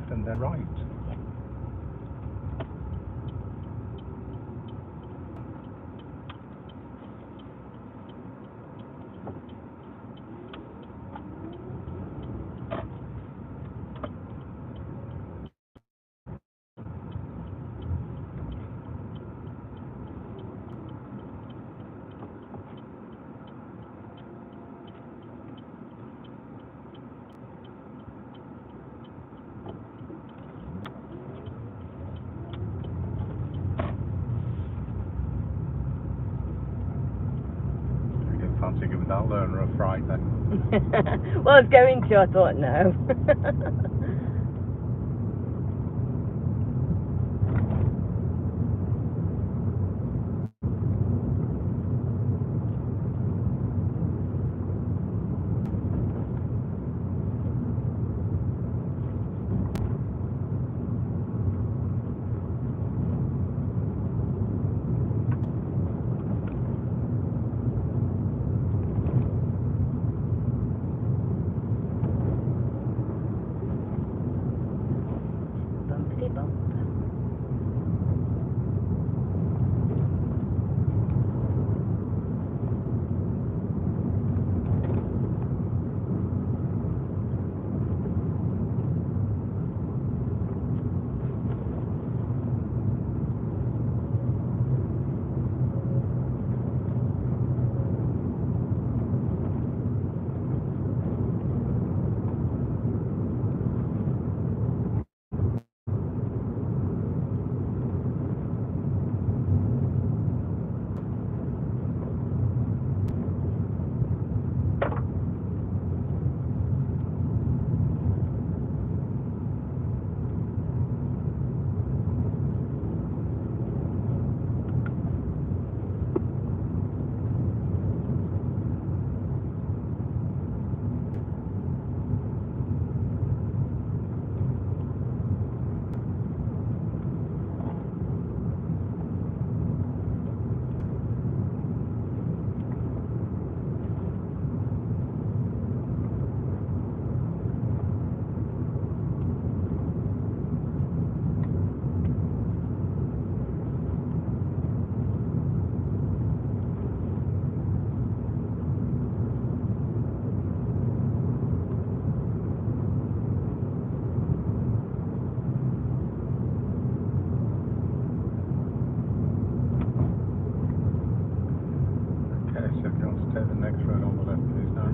left and then right. Fancy giving that learner a fright then? Well, I was going to, I thought no. Bumpity bump. Take the next road on the left, please, now.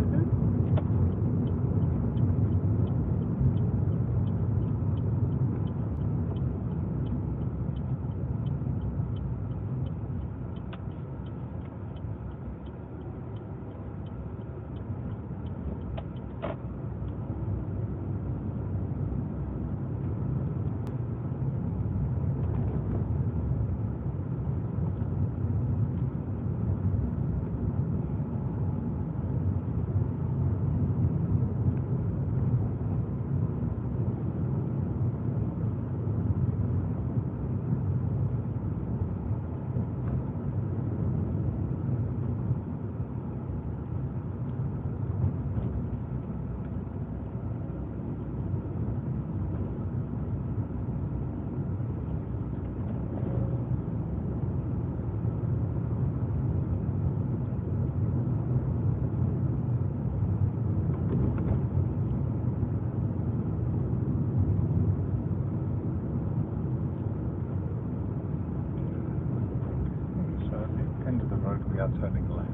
End of the road, we are turning left.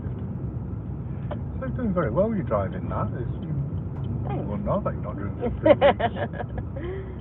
So you're doing very well, you're driving that. You wouldn't know that you're not doing it for 3 weeks.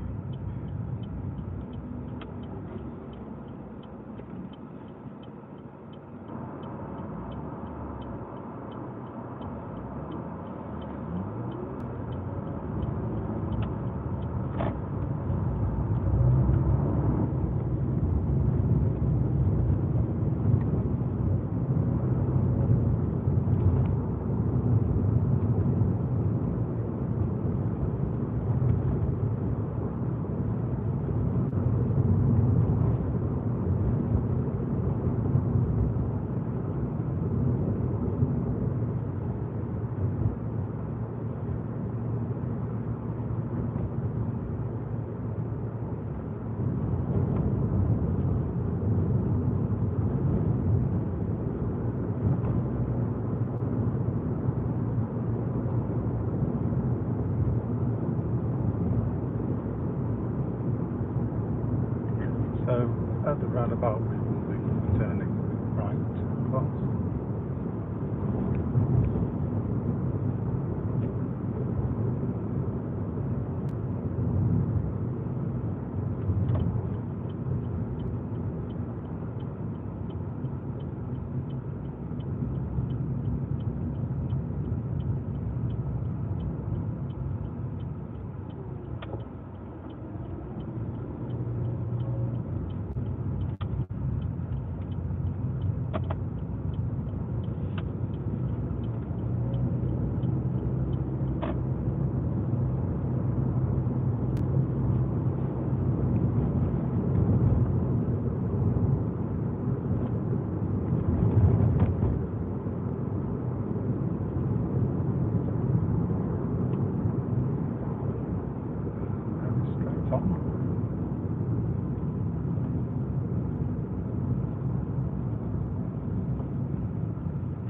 about we will be turning right across.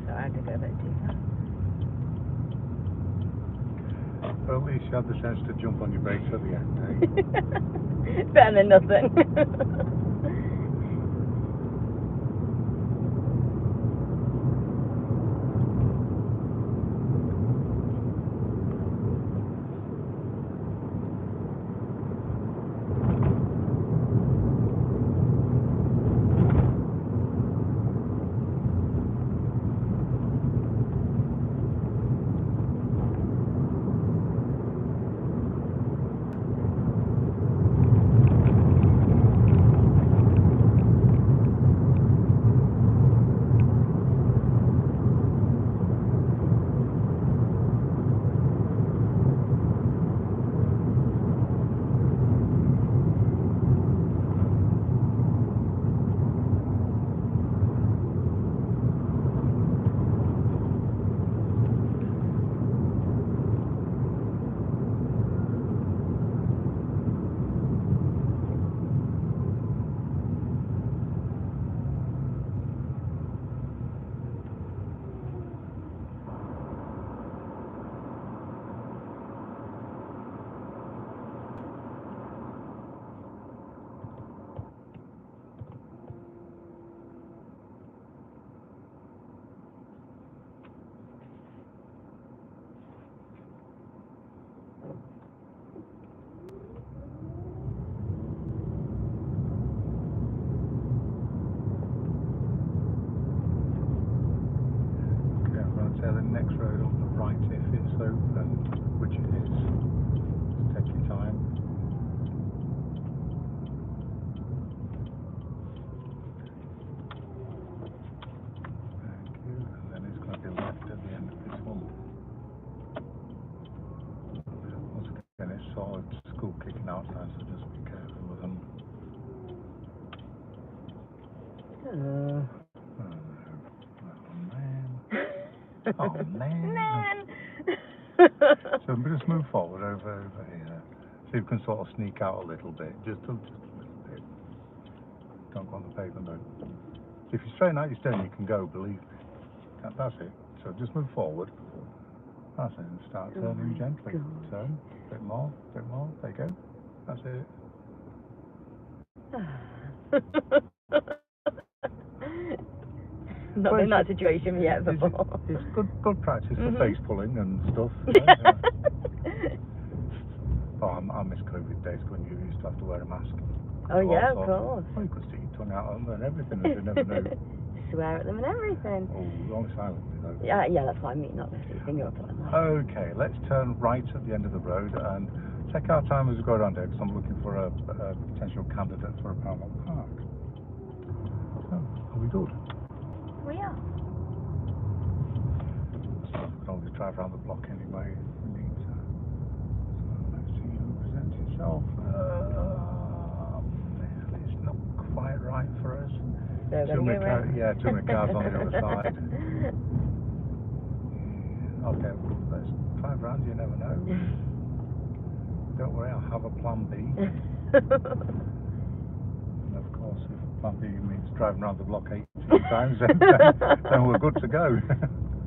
Sorry, I had to go a bit too fast. Well, at least you had the sense to jump on your brakes at the end, eh? Better than nothing. The next road on the right if it's open, which it is. Just take your time. Thank you. And then it's going to be left at the end of this one. Once again, it's sort of school kicking outside, so just be careful of them. Oh man. So we just move forward over here. So you can sort of sneak out a little bit. Just a little bit. Don't go on the pavement though. If you straighten out your stone, you can go, believe me. That's it. So just move forward. That's it. And start turning gently. God. Turn. A bit more. There you go. That's it. Not Well, in that situation yet before. It's good practice for face pulling and stuff. Oh, I miss COVID days when you used to have to wear a mask. Oh yeah, of course. Well, you could stick your tongue out on them and everything, and you never know. Swear at them and everything. Oh, only silently though. Yeah, that's what I mean, not necessarily finger up at them. Okay, let's turn right at the end of the road and take our time as we go around here, because I'm looking for a potential candidate for a parallel park. So, are we good? We are. So we can always drive around the block anyway if we need to. So let's see who presents itself. Man, it's not quite right for us. So too many cars on the other side. Yeah, okay, let's drive around, you never know. Don't worry, I'll have a plan B. And of course, if plan B means driving around the block 18 times, then we're good to go.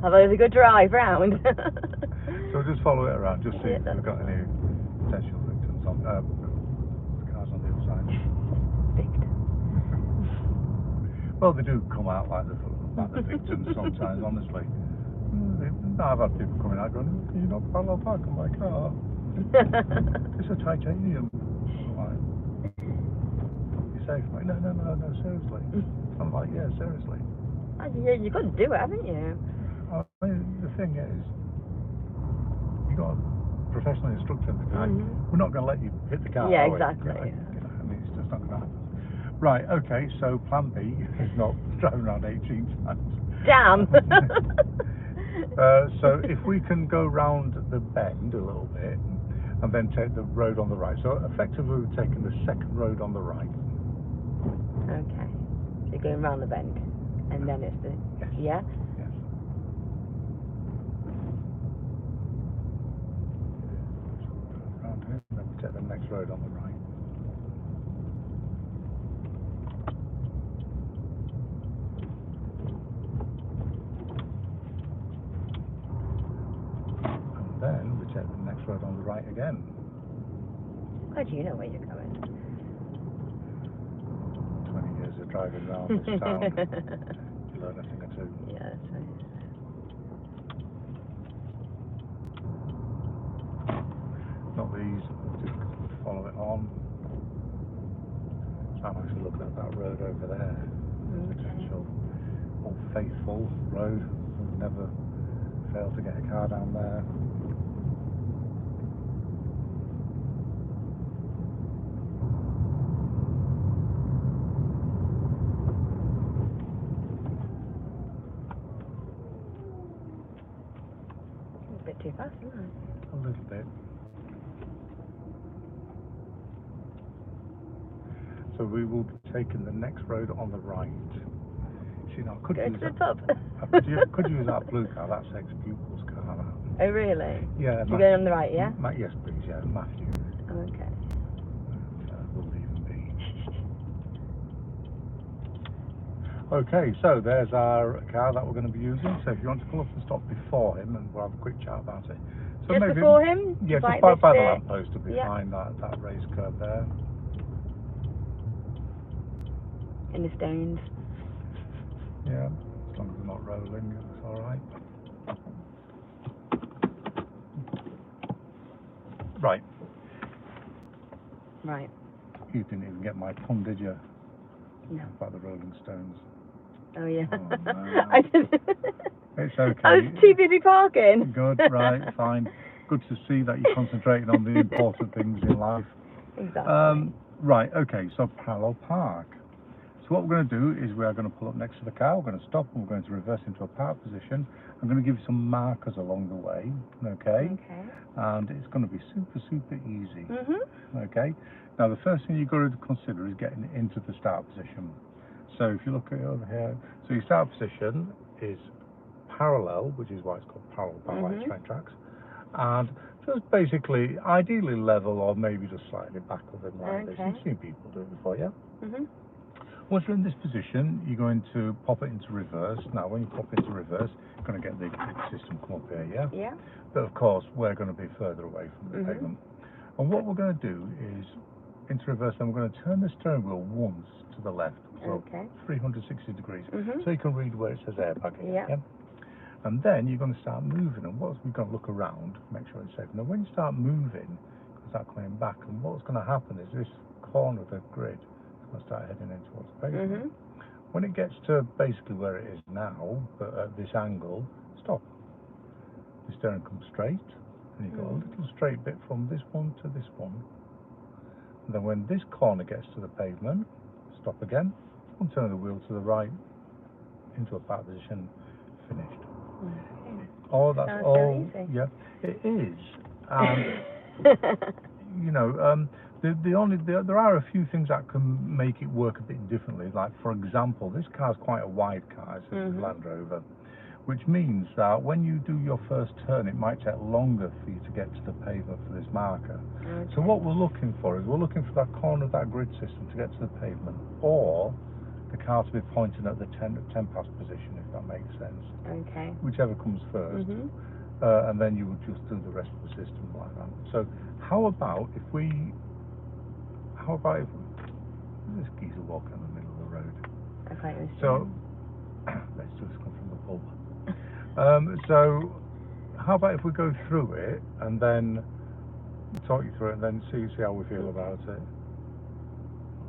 Have a good drive round. So we'll just follow it around, just see if we've got any potential victims on cars on the other side. Victim. Well, they do come out like the victims sometimes, honestly. I've had people coming out going, "Can you not parallel park on my car? It's a titanium." I'm like, "You safe?" Like, no, seriously. I'm like, yeah, seriously. Yeah, you've got to do it, haven't you? I mean, the thing is, you got a professional instructor in the car. We're not going to let you hit the car, Yeah, are we? exactly. I mean, it's just not going to happen. Right, okay, so plan B is not driving around 18 times. Damn! So if we can go round the bend a little bit and then take the road on the right. So effectively we're taking the second road on the right. Okay. So you're going round the bend. And then it's the... Yes. Yeah? Yes. Round here, then we take the next road on the right. And then we take the next road on the right again. How do you know where you're going? 20 years of driving around this town. You learn a thing or two. Yeah, that's right. Not these, just follow it on. So I'm actually looking at that road over there. Potential old faithful road. We've never failed to get a car down there. A bit too fast, isn't it? A little bit. So we will be taking the next road on the right. See, now I could Go use to the that. pub. I could use that blue car. That's ex-pupil's car. That. Oh, really? Yeah. So you're going on the right, yeah? Yes, please. Yeah, Matthew. Oh, okay. Will leave me. Okay, so there's our car that we're going to be using. So if you want to pull up and stop before him, and we'll have a quick chat about it. So Just maybe, before him? Yeah, like just by the bit? lamppost to be behind that raised curb there. In the stones. Yeah, as long as we're not rolling, it's all right. Right. Right. You didn't even get my pun, did you? No. About the Rolling Stones. Oh, yeah. Oh, no. I didn't. It's okay. I was too busy parking. Good, right, fine. Good to see that you're concentrating on the important things in life. Exactly. Right, okay, so parallel park. So what we're going to do is we are going to pull up next to the car, we're going to stop and we're going to reverse into a park position. I'm going to give you some markers along the way, okay? Okay. And it's going to be super easy, okay? Now the first thing you've got to consider is getting into the start position. So if you look at it over here, so your start position is parallel, which is why it's called parallel park train tracks, and just basically, ideally level or maybe just slightly back of them like this. You've seen people do it before, yeah? Once you're in this position, you're going to pop it into reverse. Now, when you pop into reverse, you're going to get the system come up here, yeah? Yeah. But of course, we're going to be further away from the pavement. And what we're going to do is, into reverse, then we're going to turn the steering wheel once to the left, so 360 degrees, so you can read where it says airbag here, yeah? And then you're going to start moving, and we're going to look around, make sure it's safe. Now, when you start moving, you start coming back, and what's going to happen is this corner of the grid is going to start heading in towards the pavement. When it gets to basically where it is now, but at this angle, stop. The steering comes straight, and you've got a little straight bit from this one to this one. And then when this corner gets to the pavement, stop again, and turn the wheel to the right, into a park position, finished. Oh, that's Sounds all. so easy. Yeah, it is. You know, there are a few things that can make it work a bit differently. Like, for example, this car's quite a wide car. It's a Land Rover, which means that when you do your first turn, it might take longer for you to get to the pavement for this marker. So what we're looking for is we're looking for that corner of that grid system to get to the pavement, or the car to be pointing at the 10 pass position, if that makes sense. Okay. Whichever comes first, and then you would just do the rest of the system like that. So how about if this geezer walking in the middle of the road? Okay. So, let's just come from the pub. So, how about if we go through it and then talk you through it and then see how we feel about it?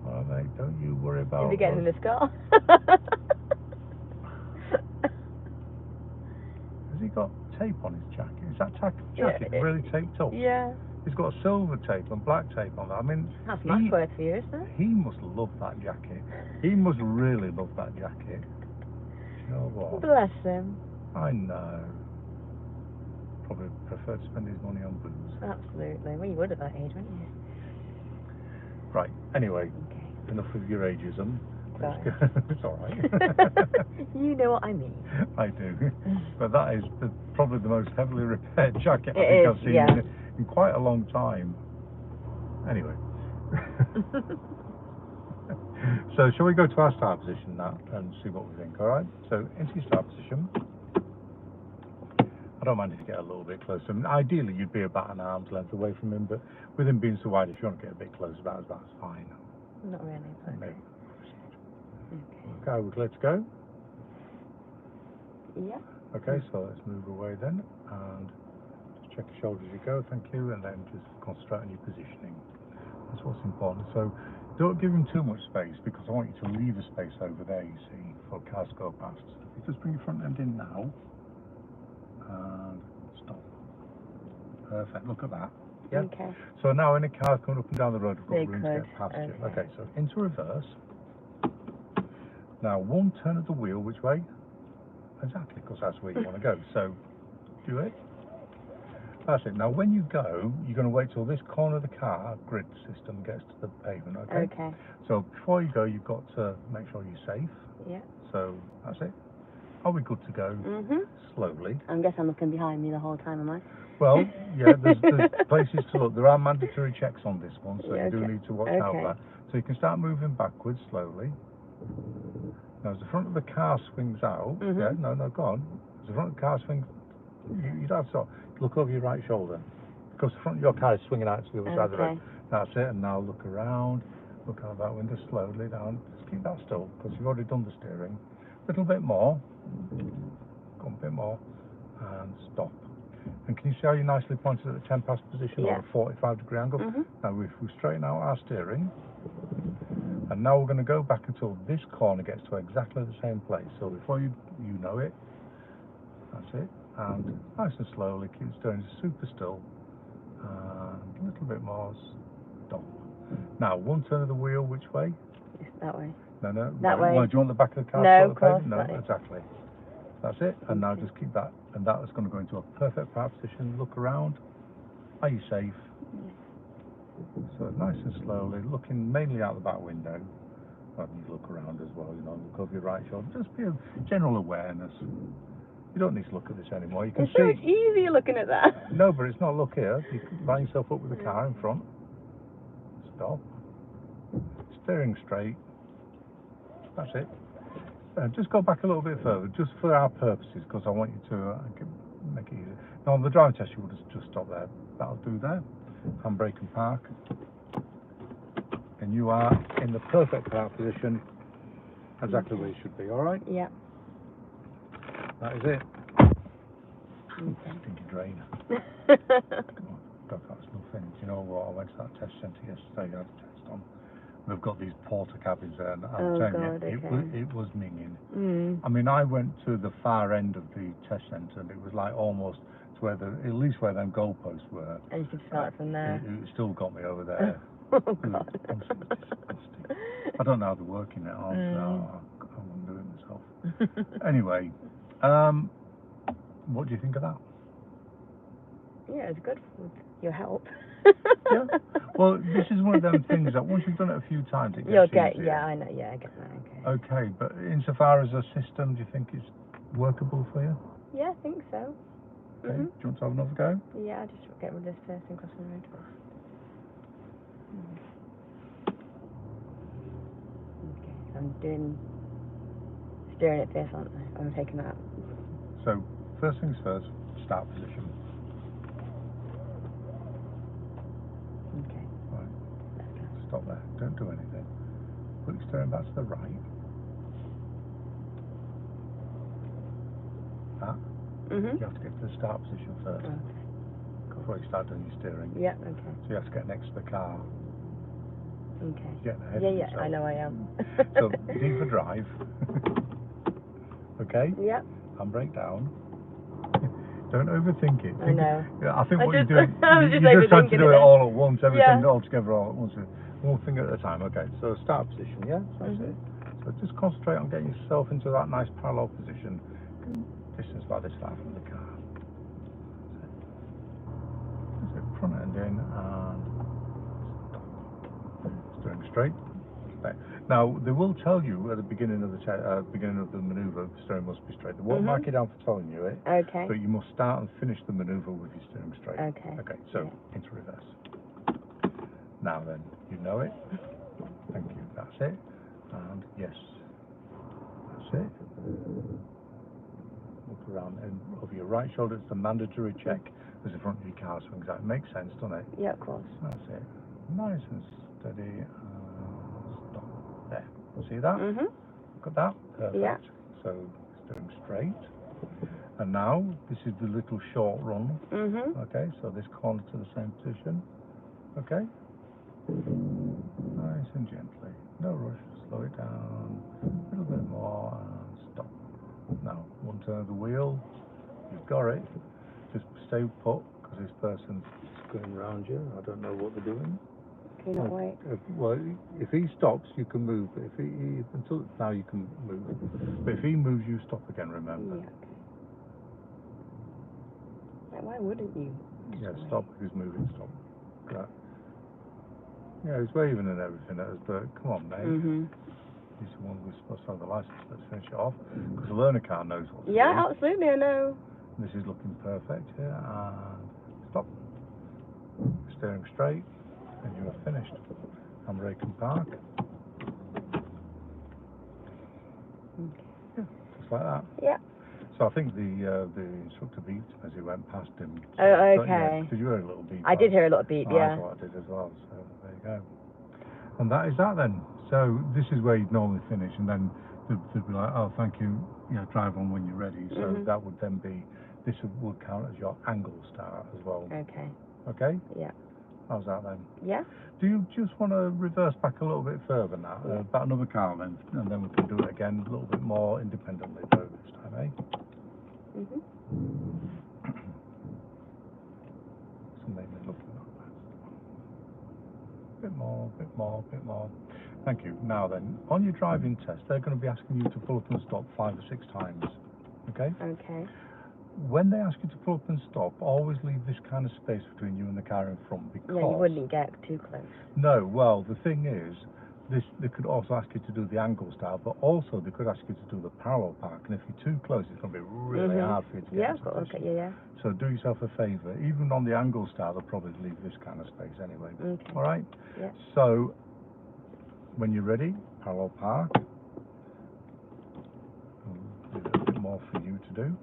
All right, mate, don't you worry about You'll be getting in us. this car. Has he got tape on his jacket? Is that jacket Yeah, really taped up? Yeah. He's got silver tape and black tape on that. I mean, That's much worth for you, isn't it? he must love that jacket. He must really love that jacket. You know what? Bless him. I know. Probably prefer to spend his money on booze. Absolutely. Well, you would at that age, wouldn't you? Right, anyway, Okay. enough of your ageism. Let's Sorry. go. It's alright. You know what I mean. I do. But that is probably the most heavily repaired jacket I It think is, I've seen yeah. in quite a long time. Anyway. So shall we go to our start position now and see what we think, alright? So into your start position. I don't mind if you get a little bit closer. I mean, ideally you'd be about an arm's length away from him, but with him being so wide, if you want to get a bit closer, that's fine. Not really, but Maybe. okay. Okay, let's go. Yeah. Okay, so let's move away then, and just check your shoulders as you go, thank you, and then just concentrate on your positioning. That's what's important. So don't give him too much space, because I want you to leave a space over there, you see, for cars to go past. You just bring your front end in now, and stop. Perfect, look at that. Yeah? Okay. So now any cars coming up and down the road, we've got They room to could. get past you. Okay. Okay, so into reverse. Now one turn of the wheel, which way? Exactly, because that's where you want to go. So do it. That's it. Now when you go, you're going to wait till this corner of the car grid system gets to the pavement, okay? Okay. So before you go, you've got to make sure you're safe. Yeah. So that's it. Are we good to go? Slowly. I guess I'm looking behind me the whole time, am I? Well, yeah, there's places to look. There are mandatory checks on this one, so Yeah, you do okay. need to watch out for that. So you can start moving backwards slowly. Now as the front of the car swings out, yeah, no, go on. As the front of the car swings, you don't have to look over your right shoulder, because the front of your car is swinging out to the other side of the road. That's it, and now look around, look out that window slowly down. Just keep that still, because you've already done the steering. A little bit more, go on, a bit more, and stop. And can you see how you nicely pointed at the 10 pass position, or a 45-degree angle? Now if we straighten out our steering, and now we're going to go back until this corner gets to exactly the same place. So before you know it, that's it. And nice and slowly, keep steering super still. And a little bit more, stop. Now one turn of the wheel, which way? That way. No. That way. Well, do you want the back of the car? No, of course. No, exactly. That's it. And now just keep that. And that is going to go into a perfect park position. Look around. Are you safe? So nice and slowly, looking mainly out the back window. Well, you look around as well, you know, look over your right shoulder. Just be a general awareness. You don't need to look at this anymore. You can It's so much easier looking at that. No, but it's not look here. You can line yourself up with the car in front. Stop. Steering straight. That's it. Just go back a little bit further, just for our purposes, because I want you to make it easy. Now on the driving test, you would just stop there. That'll do there. Handbrake and park. And you are in the perfect park position, exactly where you should be, alright? Yeah. That is it. Stinky drain. God, that's nothing. Do you know what? I went to that test centre yesterday, I had a test on. We've got these porter cabins there, and I'm telling you, it was minging. I mean, I went to the far end of the test centre, and it was like almost to where at least where them goalposts were. And you could start from there. It still got me over there. Oh, God. Disgusting. I don't know how they're working it on, so I wouldn't do it myself. Anyway, what do you think of that? Yeah, it's good with your help. Yeah. Well, this is one of them things that once you've done it a few times, it gets easier. Yeah, I know. Yeah, I get that. Okay, but insofar as a system, do you think it's workable for you? Yeah, I think so. Okay. Do you want to have another go? Yeah, I'll just get rid of this person crossing the road first. Okay, so I'm steering it first, aren't I? I'm taking that out. So, first things first, start position. Okay. Right. Stop there. Don't do anything. Put your steering back to the right. that. Mhm. You have to get to the start position first Okay. Cool. before you start doing your steering. Yeah. Okay. So you have to get next to the car. Okay. You're getting ahead Yeah. of Yeah. yourself. I know I am. So D for drive. Okay? Yeah. Handbrake down. Don't overthink it. I know. I think I what just- you're doing, I was you just just trying to overthinking do it it. all at once, everything Yeah. all together all at once. One thing at a time. Okay, so start position, yeah? That's Mhm. it. So just concentrate on getting yourself into that nice parallel position. Distance by this far from the car. That's it. Front end in and steering straight. Okay. Now they will tell you at the beginning of the manoeuvre the steering must be straight. They won't mark it down for telling you it, Okay. but you must start and finish the manoeuvre with your steering straight. Okay. Okay. So Yeah. into reverse. Now then, you know it. Thank you. That's it. And yes, that's it. Look around and over your right shoulder. It's the mandatory check as the front of your car swings out. It makes sense, doesn't it? Yeah, of course. That's it. Nice and steady. Stop. There. See that? Mhm. Look at that. Perfect. Yeah. So steering straight. And now this is the little short run. Mhm. Okay. So this corner to the same position. Okay. Nice and gently. No rush. Slow it down. A little bit more and stop. Now one turn of the wheel. You've got it. Just stay put because this person's going around you. I don't know what they're doing. Can you not wait? Well, if he stops, you can move. But if he until now you can move. But if he moves, you stop again. Remember. Yeah. Okay. Like, why wouldn't you? Just Yeah, wait. stop. He's moving. Stop. That. Yeah, he's waving and everything at us. But come on, mate. Mhm. He's the one who's supposed to have the license. Let's finish it off because the learner car knows what to do. Yeah, absolutely. I know. This is looking perfect here. And stop. Steering straight, and you are finished. Handbrake and park. Okay. Yeah, just like that. Yeah. So I think the instructor beeped as he went past him. So, Oh, yeah, okay. did you hear a little beep? I did hear a little beep. Oh, Yeah. I thought I did as well. So there you go. And that is that then. So this is where you'd normally finish, and then they'd be like, "Oh, thank you. You know, drive on when you're ready." So Mhm. that would then be. This would count as your angle start as well. Okay. Okay. Yeah. How's that then? Yeah. Do you just want to reverse back a little bit further now, Yeah. about another car length, and then we can do it again a little bit more independently though this time, eh? Mhm. So maybe looking at that. Bit more, bit more, bit more. Thank you. Now then, on your driving test, they're going to be asking you to pull up and stop 5 or 6 times. Okay? Okay. When they ask you to pull up and stop, always leave this kind of space between you and the car in front because... Yeah, you wouldn't get too close. No, well, the thing is, they could also ask you to do the angle style, but also they could ask you to do the parallel park, and if you're too close, it's going to be really hard for you to get Yeah, into cool. position. Okay. Yeah. So do yourself a favour, even on the angle style, they'll probably leave this kind of space anyway. Okay. All right? Yeah. So, when you're ready, parallel park. Leave it a bit more for you to do.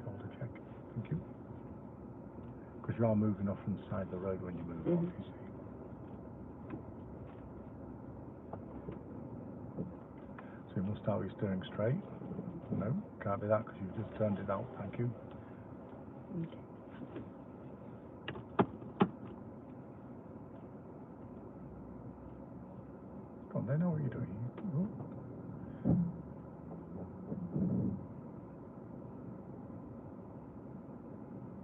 Shoulder check. Thank you. Because you are moving off from the side of the road when you move off, you see. So you must start with steering straight. No, can't do that because you've just turned it out. Thank you. Okay. Come on, they know what you're doing. Oh.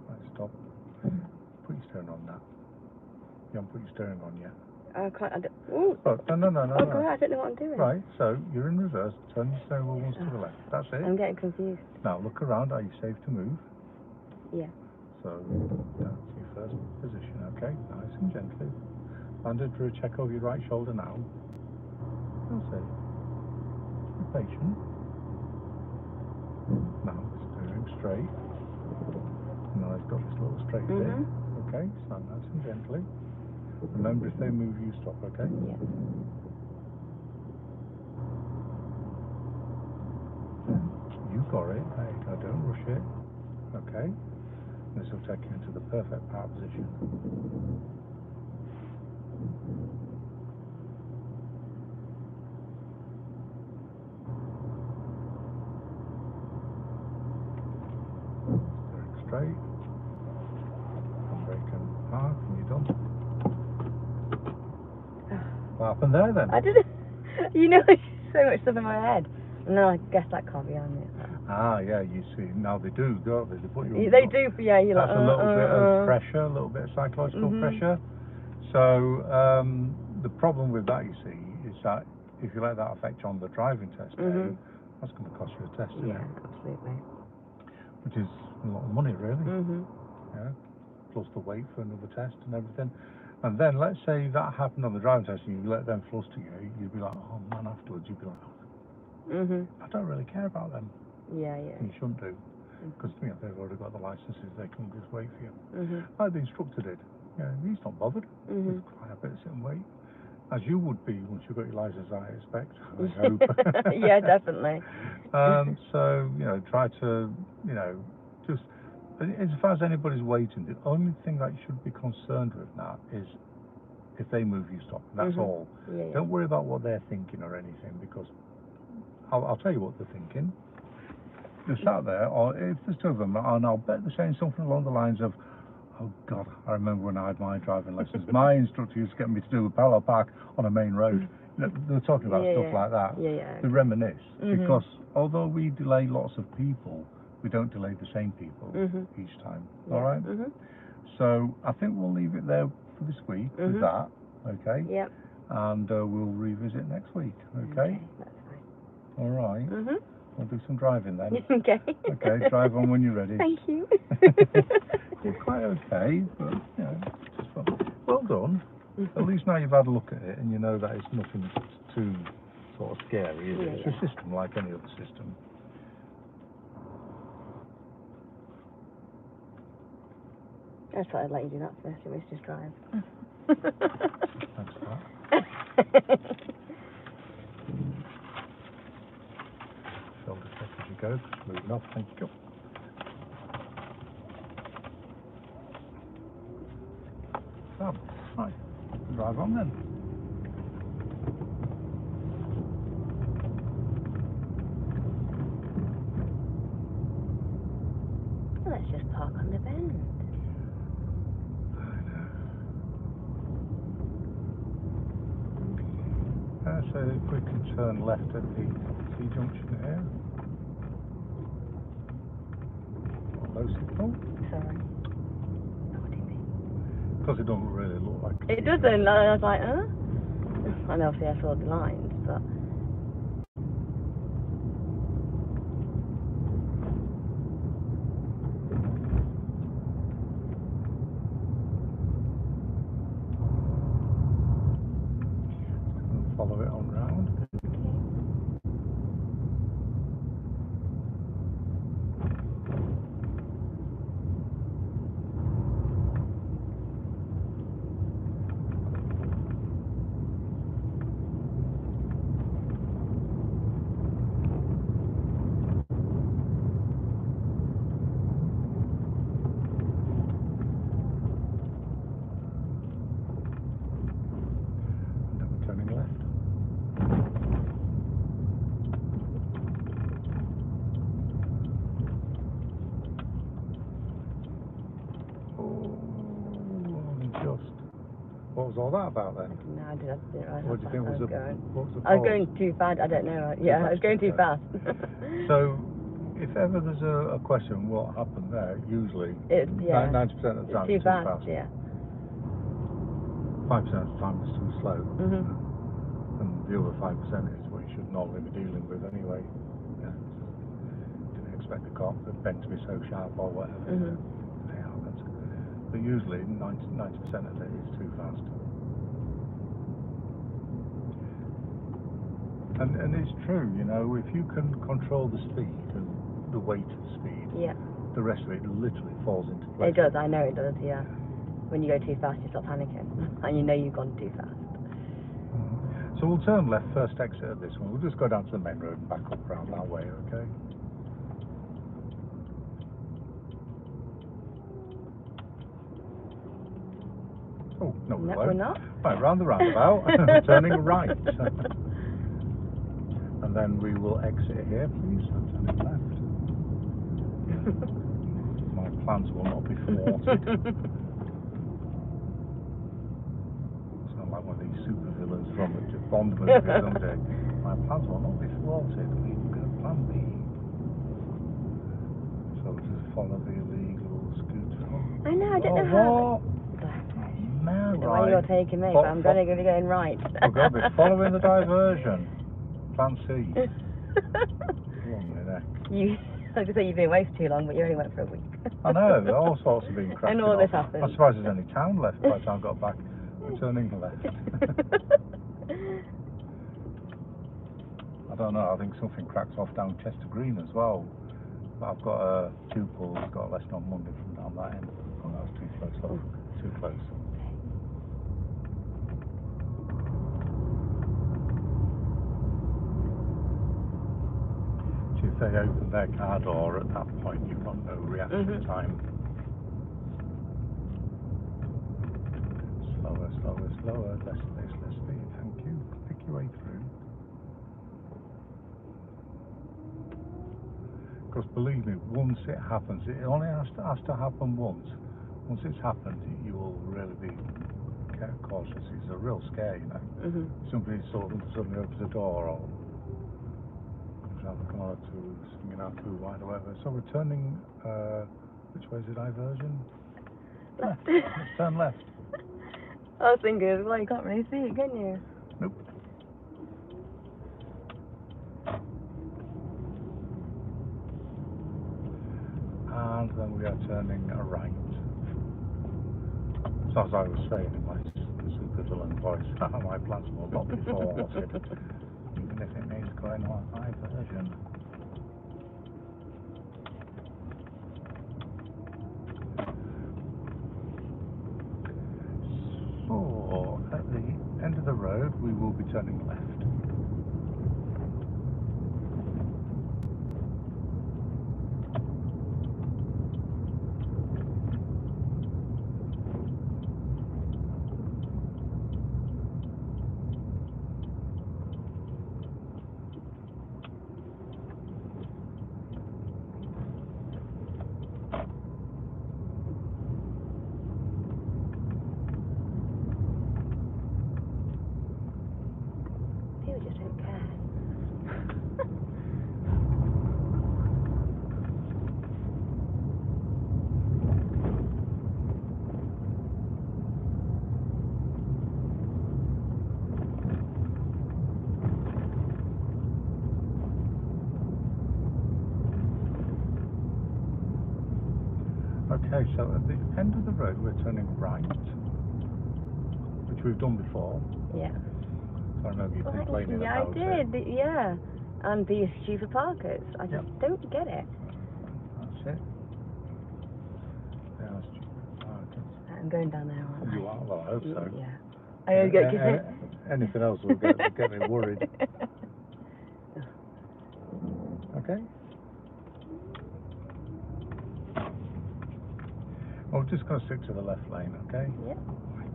Right, stop. Put your steering on now. You haven't put your steering on yet. I can't. Ooh. Oh, no. Oh God, I don't know what I'm doing. Right, so you're in reverse. Turn your steering wheel once to the left. That's it. I'm getting confused. Now look around. Are you safe to move? Yeah. So that's your first position. Okay, nice and gently. Mandatory check over your right shoulder now. That's it. Be patient. Now steering straight. Now it's got this little straight bit. Okay, so nice and gently. Remember, if they move, you stop. Okay. Yeah. You got it. There you go. Don't rush it. Okay. This will take you into the perfect park position. What happened there then? I didn't. You know, there's so much stuff in my head. No, I guess that can't be on it. Ah, yeah, you see, now they do, don't they? They put you on They do, yeah, you're that's like, a little bit of pressure, a little bit of psychological pressure. So, the problem with that, you see, is that if you let that affect you on the driving test day, that's going to cost you a test, isn't it? Absolutely. Which is a lot of money, really. Yeah, plus the wait for another test and everything. And then, let's say that happened on the driving test and you let them fluster you, you'd be like, oh man, afterwards you'd be like, I don't really care about them. Yeah. And you shouldn't do, because they've already got the licenses, they can just wait for you. Like the instructor did. Yeah, he's not bothered. Just quite a bit, sit and wait. As you would be once you've got your license, I expect. I hope. Yeah, definitely. So, try to, just, as far as anybody's waiting, the only thing that you should be concerned with now is if they move, you stop. That's all. Yeah. Don't worry about what they're thinking or anything, because I'll tell you what they're thinking. They're sat there, or if there's two of them, and I'll bet they're saying something along the lines of, oh God, I remember when I had my driving lessons. My instructor used to get me to do a parallel park on a main road. They're talking about stuff like that. They reminisce. Because although we delay lots of people, we don't delay the same people each time. All right? So I think we'll leave it there for this week with that. Okay? Yep. And we'll revisit next week. Okay? That's fine. All right. We'll do some driving then. Okay. Okay, drive on when you're ready. Thank you. You're quite okay, but just fun. Well done. At least now you've had a look at it and you know that it's nothing too sort of scary, is it? It's a system like any other system. I thought I'd let you do that first. It was just drive. Thanks for that. Shoulder check as you go. Moving off. Thank you. Oh, right. Drive on then. Let's just park on the bend. I know. So if we can turn left at the T-junction here. Low signal. Sorry. What do you mean? Because it doesn't really look like it. It doesn't. I was like, huh? And obviously I saw the lines, but... Follow it on round. And then we're turning left. What was all that about then? No, I didn't realise. What do you think was going? What was the I was going too fast. I don't know. Yeah, I was going too fast. So, if ever there's a question, what happened there? Usually, 90% of the time, it's too fast. Yeah. 5% of the time, it's too slow. And the other 5% is what you should normally be dealing with anyway. Yeah. Didn't expect the bend to be so sharp or whatever. It happens. But usually 90% of it is too fast. And it's true, if you can control the speed and the weight of the speed, the rest of it literally falls into place. It does, I know it does, yeah. When you go too fast, you start panicking, and you know you've gone too fast. So we'll turn left, first exit at this one. We'll just go down to the main road and back up round that way, okay? Oh, no, we're not. Right, round the roundabout, turning right. And then we will exit here, please, and turning left. My plans will not be thwarted. It's not like one of these super villas turns from it, just Bond movies, don't they? My plans will not be thwarted. We've got plan B. So just follow the illegal scooter. I know, I don't know how. Man, I don't know right. where you're taking me, but I'm going to be going right. We're going to be following the diversion. Plan C. Go on, my neck. I was going to say you've been away for too long, but you only went for a week. I know, all sorts have been cracking And all this off. happened. I'm surprised there's any town left by the time I got back. We're turning left. I don't know, I think something cracks off down Chester Green as well. But I've got two pulls, got a lesson on Monday from down that end. Oh, that was too close, too close. If they open their car door at that point, you've got no reaction time. Slower, slower, slower, less space, less speed. Thank you. Pick your way through. Because believe me, once it happens, it only has to happen once. Once it's happened, you will really be cautious. It's a real scare, you know. Somebody suddenly opens the door or around the corner to swinging out too wide or whatever. So we're turning, which way is the diversion? Left. Let's turn left. I was thinking, well, you can't really see it, can you? Nope. And then we are turning a right. So as I was saying in my super villain voice, my plans will not be thwarted, even if it means going on a diversion. So, at the end of the road, we will be turning left. People just don't care. Okay, so at the end of the road, we're turning right, which we've done before. Yeah. I remember you complaining Yeah, about I did. Yeah. And these stupid parkers. I just don't get it. That's it. Yeah, stupid parkers. I'm going down there, aren't I? You are? Well, I hope so. Yeah. I always get anything else will get me worried. Okay. Well, we're just going to stick to the left lane, okay? Yep. Right.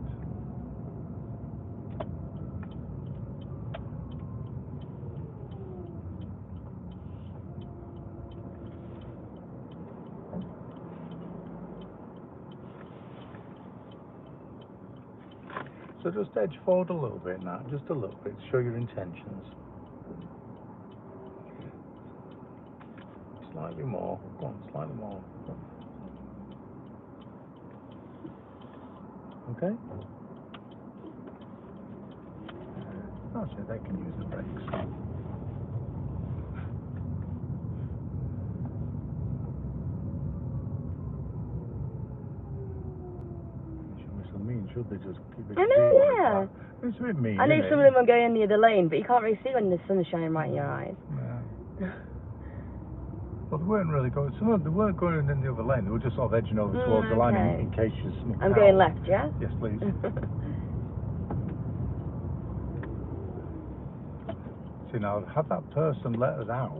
So just edge forward a little bit now, just a little bit, show your intentions. Slightly more, go on, slightly more. Okay? That's it, they can use the brakes. Should they just keep it? I know, yeah. It's a bit mean. I know some of them are going the other lane, but you can't really see when the sun's shining right in your eyes. Yeah. Well, they weren't really going. Some of them, they weren't going in the other lane. They were just sort of edging over towards the line in case you snuck out. I'm going left, yeah? Yes, please. See, now, had that person let us out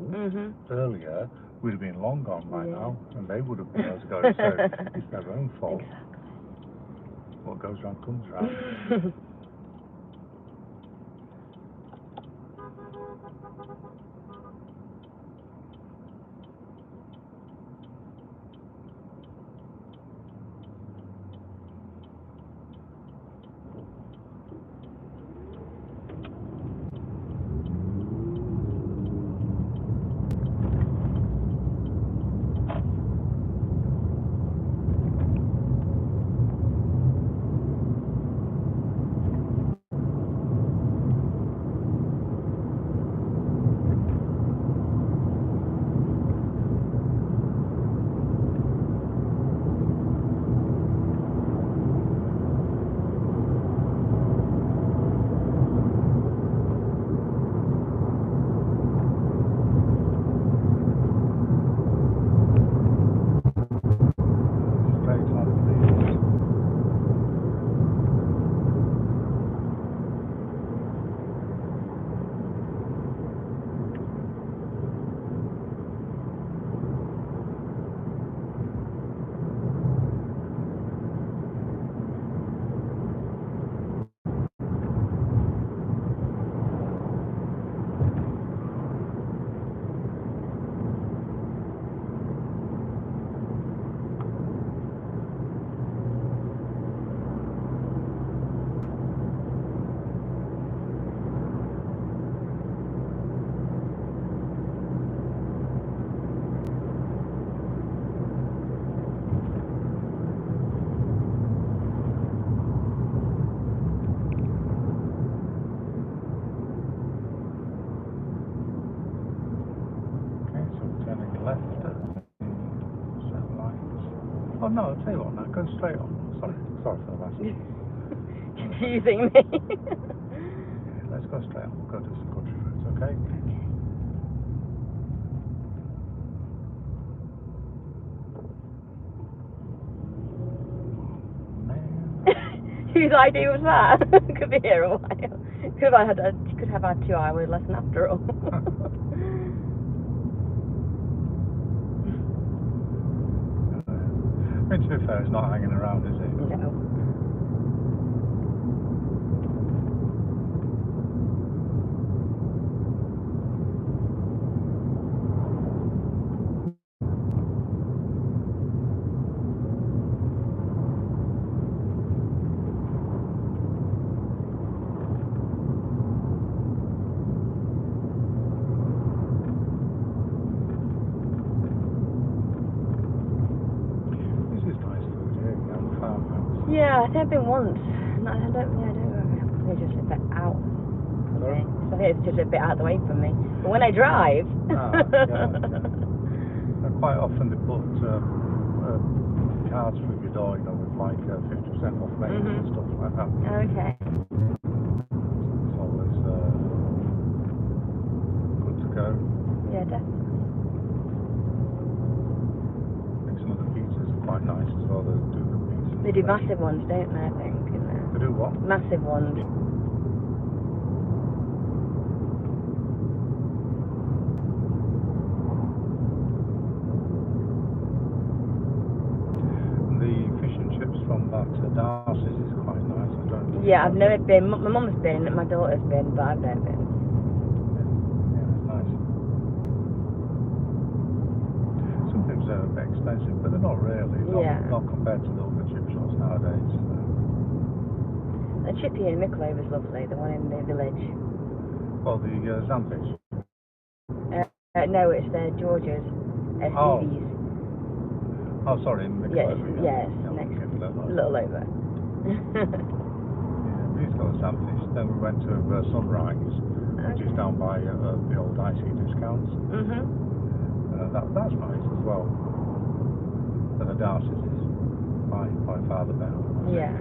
earlier, we'd have been long gone by now, and they would have been able to go. So it's their own fault. Exactly. What goes round comes round. Oh no, I'll tell you what, now go straight on. Sorry for the last one. Confusing me. Yeah, let's go straight on. We'll go to some country roads, okay? Whose idea was that? Could be here a while. Could have had 2 hours lesson after all. I mean, to be fair, it's not hanging around, is it? No. Yeah, I think I've been once. No, I don't remember. It's just a bit out for me. So I think it's just a bit out of the way from me. But when I drive... Quite often they put cards through your door, with like 50% off mains and stuff like that. Okay. It's always good to go. Yeah, definitely. I think some of the pizzas are quite nice as well. They do the pizzas. They do massive ones, don't they, I think? They do what? Massive ones. The fish and chips from that Darcy's is quite nice. I don't know. Yeah, I've never been. My mum's been, my daughter's been, but I've never been. Yeah, it's nice. Some things are a bit expensive, but they're not really. Not compared to the other chip shops nowadays. The chippy in Mickleover is lovely, the one in the village. Well, the Zamfish. No, it's George's. Stevie's. Oh, sorry, in Mickleover. Yes, next, a little over. Yeah, we used to go to Zamfish. Then we went to Sunrise, which is down by the old IC discounts. That's nice as well. But the Darcy's is by far the better. Yeah.